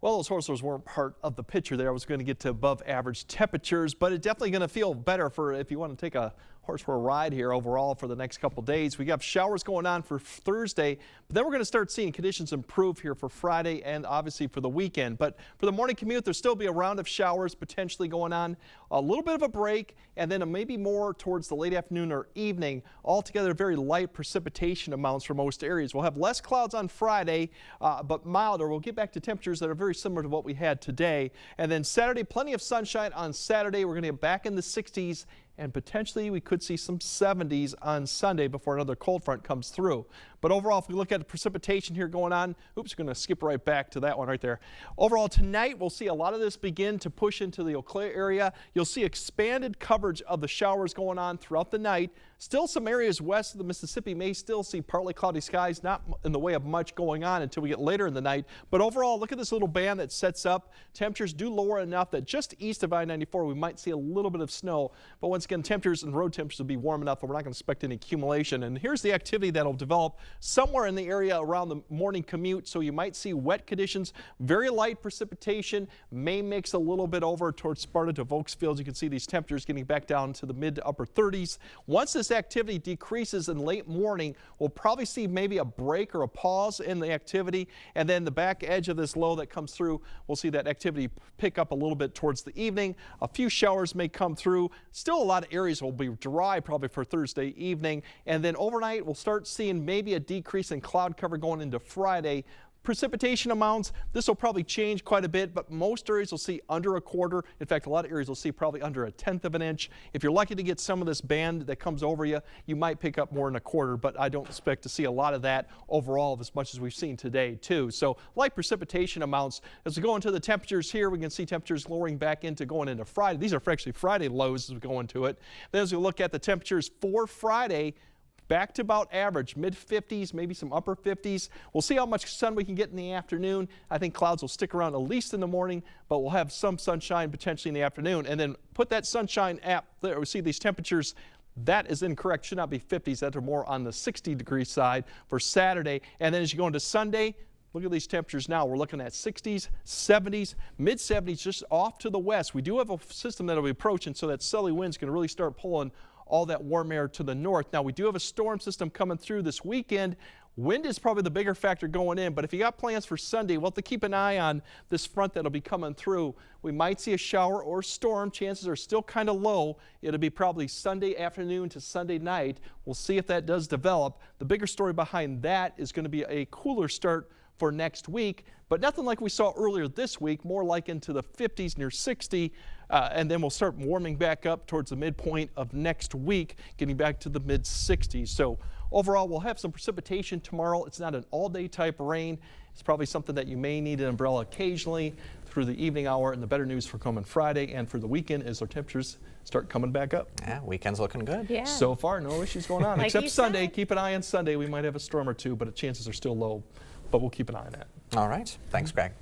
Well, those horses weren't part of the picture there. I was going to get to above average temperatures, but it's definitely going to feel better for if you want to take a horse for a ride here overall for the next couple days. We got showers going on for Thursday, but then we're going to start seeing conditions improve here for Friday and obviously for the weekend. But for the morning commute, there'll still be a round of showers potentially going on, a little bit of a break, and then maybe more towards the late afternoon or evening. Altogether, very light precipitation amounts for most areas. We'll have less clouds on Friday, but milder. We'll get back to temperatures that are very similar to what we had today. And then Saturday, plenty of sunshine on Saturday. We're going to get back in the 60s. And potentially we could see some 70s on Sunday before another cold front comes through. But overall, if we look at the precipitation here going on, oops, going to skip right back to that one right there. Overall tonight, we'll see a lot of this begin to push into the Eau Claire area. You'll see expanded coverage of the showers going on throughout the night. Still some areas west of the Mississippi may still see partly cloudy skies, not in the way of much going on until we get later in the night. But overall, look at this little band that sets up. Temperatures do lower enough that just east of I-94, we might see a little bit of snow. But once again, temperatures and road temperatures will be warm enough that we're not going to expect any accumulation. And here's the activity that'll develop somewhere in the area around the morning commute. So you might see wet conditions, very light precipitation, may mix a little bit over towards Sparta to Vokesfield. You can see these temperatures getting back down to the mid to upper 30s. Once this activity decreases in late morning, we'll probably see maybe a break or a pause in the activity. And then the back edge of this low that comes through, we'll see that activity pick up a little bit towards the evening. A few showers may come through. Still a lot of areas will be dry probably for Thursday evening. And then overnight, we'll start seeing maybe a decrease in cloud cover going into Friday. Precipitation amounts, this will probably change quite a bit, but most areas will see under a quarter. In fact, a lot of areas will see probably under 1/10 of an inch. If you're lucky to get some of this band that comes over you, you might pick up more than a quarter, but I don't expect to see a lot of that overall as much as we've seen today too. So light precipitation amounts. As we go into the temperatures here, we can see temperatures lowering back into going into Friday. These are actually Friday lows as we go into it. Then as we look at the temperatures for Friday, back to about average, mid-50s, maybe some upper 50s. We'll see how much sun we can get in the afternoon. I think clouds will stick around at least in the morning, but we'll have some sunshine potentially in the afternoon. And then put that sunshine app there. We see these temperatures. That is incorrect. Should not be 50s. That are more on the 60-degree side for Saturday. And then as you go into Sunday, look at these temperatures now. We're looking at 60s, 70s, mid-70s just off to the west. We do have a system that will be approaching, so that southerly wind's going to really start pulling all that warm air to the north. Now, we do have a storm system coming through this weekend. Wind is probably the bigger factor going in, but if you got plans for Sunday, we'll have to keep an eye on this front that'll be coming through. We might see a shower or storm. Chances are still kind of low. It'll be probably Sunday afternoon to Sunday night. We'll see if that does develop. The bigger story behind that is going to be a cooler start for next week, but nothing like we saw earlier this week, more like into the 50s near 60, and then we'll start warming back up towards the midpoint of next week, getting back to the mid 60s. So overall, we'll have some precipitation tomorrow. It's not an all-day type rain. It's probably something that you may need an umbrella occasionally through the evening hour. And the better news for coming Friday and for the weekend is our temperatures start coming back up. Yeah, weekend's looking good. Yeah. So far, no issues going on, Like except you Sunday. said. Keep an eye on Sunday. We might have a storm or two, but the chances are still low. But we'll keep an eye on that. All right. Thanks, Greg.